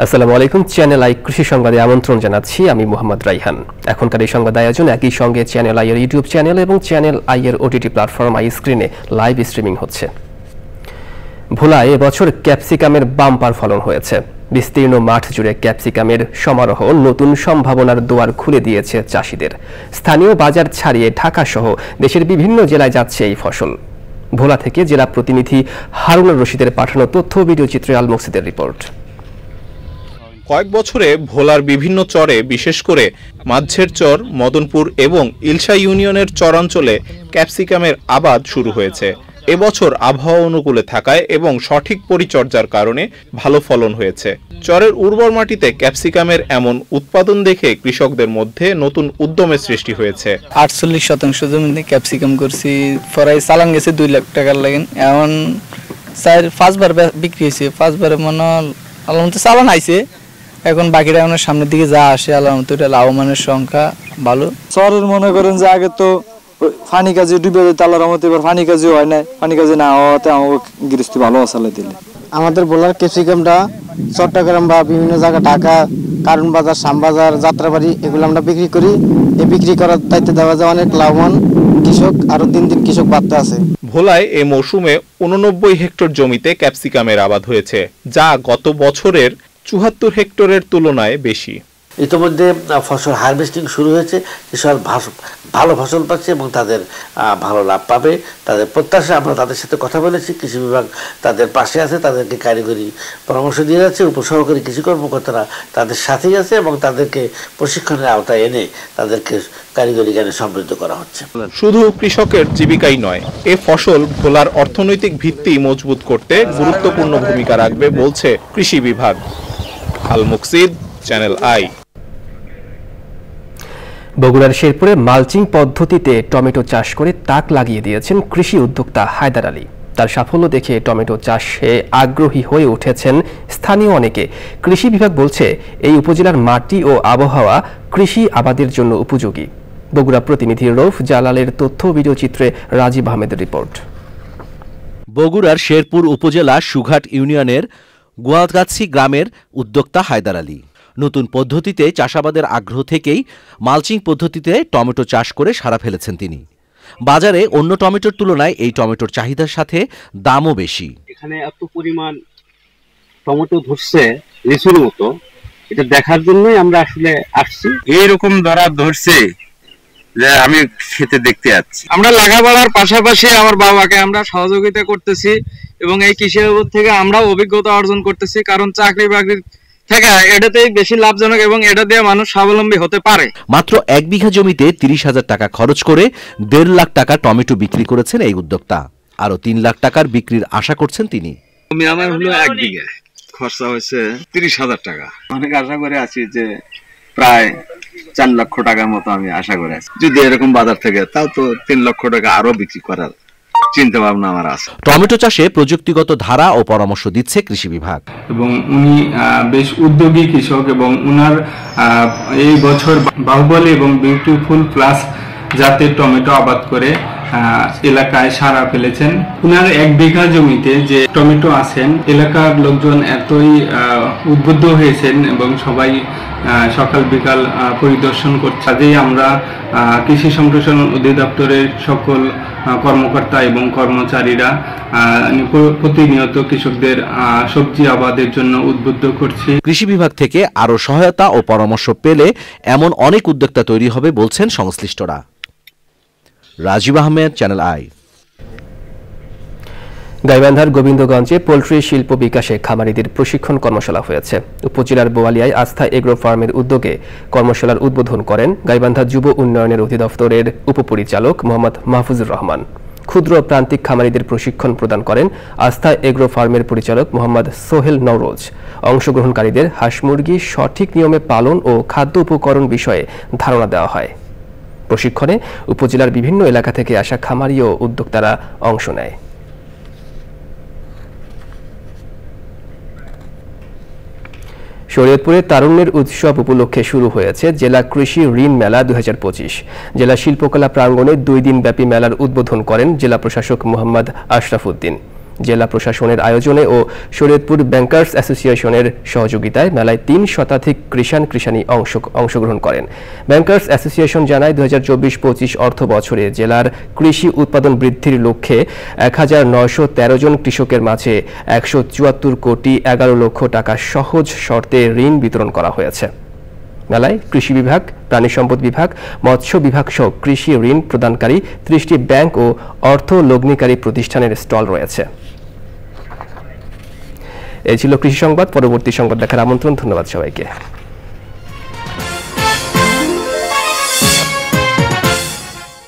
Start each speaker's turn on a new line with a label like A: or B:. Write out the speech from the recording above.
A: আসসালামু আলাইকুম। Channel I কৃষি সংবাদে আমন্ত্রণ জানাচ্ছি আমি মোহাম্মদ রাইহান। এখনকার এই সংবাদ আয়োজন একই সঙ্গে চ্যানেল আই এর ইউটিউব চ্যানেল এবং চ্যানেল আই এর ওটিটি প্ল্যাটফর্ম আই স্ক্রিনে লাইভ স্ট্রিমিং হচ্ছে। ভোলায় এবছর ক্যাপসিকামের বাম্পার ফলন হয়েছে। বিস্তীর্ণ মাঠ জুড়ে ক্যাপসিকামের সমারোহ নতুন সম্ভাবনার দুয়ার খুলে দিয়েছে চাষিদের। স্থানীয় বাজার ছাড়িয়ে ঢাকা সহ দেশের বিভিন্ন জেলায় যাচ্ছে এই ফসল। ভোলা থেকে জেলা প্রতিনিধি হারুনুর রশিদের পাঠানো তথ্য ভিডিও চিত্রে আল মুকসিদের রিপোর্ট।
B: কয়েক বছরে ভোলার বিভিন্ন চরে, বিশেষ করে মাঝের চর, মদনপুর এবং ইলশা ইউনিয়নের চরাঞ্চলে ক্যাপসিকামের আবাদ শুরু হয়েছে। এবছর আবহাওয়া অনুকূলে থাকায় এবং সঠিক পরিচর্যার কারণে ভালো ফলন হয়েছে। চরের উর্বর মাটিতে ক্যাপসিকামের এমন উৎপাদন দেখে কৃষকদের মধ্যে নতুন উদ্যমের সৃষ্টি হয়েছে।
C: 48% জমিতে ক্যাপসিকাম করছি, ফরাই চালান গেছে 2 লাখ টাকার লাগেন। এখন 4-5 বার বিক্রি হয়েছে, 5 বারে মনে আলহামদুলিল্লাহ চালান আইছে। এখন বাকিটা এখন সামনের দিকে যা আসে আলহামদুলিল্লাহ লাভবানের সংখ্যা ভালো।
D: চরের মনে করেন যে আগে তো পানি কাজে ডুবে যেত, আল্লাহর রহমতে এবার পানি কাজে হয় না। পানি কাজে না হওয়াতে আমাকে গৃহস্থী ভালো চালাই দিলে।
E: আমাদের ভোলার ক্যাপসিকামটা চট্টগ্রাম বা বিভিন্ন জায়গা, ঢাকা, কারণ বাজার, শ্যামবাজার, যাত্রাবাড়ি, এগুলো আমরা বিক্রি করি। এই বিক্রি করার দায়িত্ব দেওয়া যায় অনেক লাভবান কৃষক, আরো দিন দিন কৃষক বাড়তে আছে।
B: ভোলায় এ মৌসুমে 89 হেক্টর জমিতে ক্যাপসিকামের আবাদ হয়েছে, যা গত বছরের 74 হেক্টরের তুলনায় বেশি।
F: ইতিমধ্যে ফসল হারভেস্টিং শুরু হয়েছে, কৃষক ভালো ফসল পাচ্ছে এবং তাদের ভালো লাভ পাবে। তাদের প্রত্যাশা, আমরা তাদের সাথে কথা বলেছি, কৃষি বিভাগ তাদের পাশে আছে, তাদেরকে কারিগরি পরামর্শ দিয়ে যাচ্ছে। উপসহকারী কৃষি কর্মকর্তারা তাদের সাথেই আছে এবং তাদেরকে প্রশিক্ষণের আওতায় এনে তাদেরকে কারিগরি জ্ঞানে সমৃদ্ধ করা হচ্ছে।
B: শুধু কৃষকের জীবিকাই নয়, এ ফসল ভোলার অর্থনৈতিক ভিত্তি মজবুত করতে গুরুত্বপূর্ণ ভূমিকা রাখবে বলছে কৃষি বিভাগ। আল মুকসিদ, চ্যানেল আই।
A: বগুড়ার শেরপুরে মালচিং পদ্ধতিতে টমেটো চাষ করে তাক লাগিয়ে দিয়েছেন কৃষি উদ্যোক্তা হায়দার আলী। তার সাফল্য দেখে টমেটো চাষে আগ্রহী হয়ে উঠেছেন স্থানীয় অনেকে। কৃষি বিভাগ বলছে এই উপজেলার মাটি ও আবহাওয়া কৃষি আবাদের জন্য উপযোগী। বগুড়া প্রতিনিধি রৌফ জালালের তথ্য ভিডিও চিত্রে রাজীব আহমেদের রিপোর্ট।
G: বগুড়ার শেরপুর উপজেলা সুঘাট ইউনিয়নের গোয়ালগাছি গ্রামের উদ্যোক্তা হায়দার আলী নতুন পদ্ধতিতে চাষাবাদের আগ্রহ থেকেই মালচিং পদ্ধতিতে টমেটো চাষ করে সাড়া ফেলেছেন তিনি। বাজারে অন্য টমেটোর তুলনায় এই টমেটোর চাহিদার সাথে দামও বেশি।
H: এখানে এত পরিমাণ টমেটো ধরছে লিচুর মতো, এটা দেখার জন্যই আমরা আসলে আসছি।
I: এইরকম ধরা ধরছে যে আমি খেতে দেখতে যাচ্ছি।
D: আমরা লাগাবার পাশাপাশি আমার বাবাকে আমরা সহযোগিতা করতেছি এবং এই কৃষি থেকে আমরা অভিজ্ঞতা অর্জন করতেছি, কারণ চাকরি বাকরির থেকে এটাতেই বেশি লাভজনক এবং এটা দিয়ে মানুষ স্বাবলম্বী হতে পারে।
G: মাত্র 1 বিঘা জমিতে 30,000 টাকা খরচ করে 1.5 লাখ টাকা টমেটো বিক্রি করেছেন এই উদ্যোক্তা। আরো 3 লাখ টাকার বিক্রির আশা করছেন তিনি।
I: আমার হলো 1 বিঘা, খরচা হয়েছে 30,000 টাকা। অনেক আশা করে আছি যে প্রায় 4 লক্ষ টাকার মতো আমি আশা করে আছি। যদি এরকম বাজার থেকে, তাও তো 3 লক্ষ টাকা আরো বিক্রি করার চিন্তা ভাবনা আমার আছে।
G: টমেটো চাষে প্রযুক্তিগত ধারা ও পরামর্শ দিচ্ছে কৃষি বিভাগ
J: এবং উনি বেশ উদ্যোগী কৃষক এবং উনার এই বছর বাহুবলী এবং বিউটিফুল প্লাস জাতের টমেটো আবাদ করে এলাকায় সাড়া ফেলেছেন। উনার 1 বিঘা জমিতে যে টমেটো আছেন, এলাকার লোকজন এতই উদ্বুদ্ধ হয়েছেন এবং সবাই সকাল বিকাল পরিদর্শন করছে। কাজেই আমরা কৃষি সম্প্রসারণ অধিদপ্তরের সকল কর্মকর্তা এবং কর্মচারীরা প্রতিনিয়ত কৃষকদের সবজি আবাদের জন্য উদ্বুদ্ধ করছি।
G: কৃষি বিভাগ থেকে আরো সহায়তা ও পরামর্শ পেলে এমন অনেক উদ্যোক্তা তৈরি হবে বলছেন সংশ্লিষ্টরা। Rajib Ahmed, channel I.
A: গাইবান্ধার গোবিন্দগঞ্জে পোল্ট্রি শিল্প বিকাশে খামারিদের প্রশিক্ষণ কর্মশালা হয়েছে। উপজেলার বোয়ালিয়ায় আস্থা এগ্রো ফার্মের উদ্যোগে কর্মশালার উদ্বোধন করেন গাইবান্ধা যুব উন্নয়নের অধিদপ্তরের উপপরিচালক মোহাম্মদ মাহফুজুর রহমান। ক্ষুদ্র প্রান্তিক খামারিদের প্রশিক্ষণ প্রদান করেন আস্থা এগ্রো ফার্মের পরিচালক মোহাম্মদ সোহেল নওরোজ। অংশগ্রহণকারীদের হাঁস মুরগি সঠিক নিয়মে পালন ও খাদ্য উপকরণ বিষয়ে ধারণা দেওয়া হয়। প্রশিক্ষণে উপজেলার বিভিন্ন এলাকা থেকে আসা খামারি ও উদ্যোক্তারা অংশ নেয়। শরীয়তপুরে তারুণ্যের উৎসব উপলক্ষে শুরু হয়েছে জেলা কৃষি ঋণ মেলা 2025। জেলা শিল্পকলা প্রাঙ্গণে 2 দিন ব্যাপী মেলার উদ্বোধন করেন জেলা প্রশাসক মোহাম্মদ আশরাফ উদ্দিন। জেলা প্রশাসনের আয়োজনে ও শরীয়তপুর ব্যাংকার্স অ্যাসোসিয়েশনের সহযোগিতায় মেলায় 3 শতাধিক কৃষাণী অংশগ্রহণ করেন। ব্যাংকার্স অ্যাসোসিয়েশন জানায় 2024-25 অর্থ বছরে জেলার কৃষি উৎপাদন বৃদ্ধির লক্ষ্যে 1913 জন কৃষকের মাঝে 174 কোটি 11 লক্ষ টাকা সহজ শর্তে ঋণ বিতরণ করা হয়েছে। মেলায় কৃষি বিভাগ, প্রাণী সম্পদ বিভাগ, মৎস্য বিভাগ সহ কৃষি ঋণ প্রদানকারী 30টি ব্যাংক ও অর্থ লগ্নিকারী প্রতিষ্ঠানের স্টল রয়েছে। এই ছিল কৃষি সংবাদ। পরবর্তী সংবাদ দেখার আমন্ত্রণ। ধন্যবাদ সবাইকে।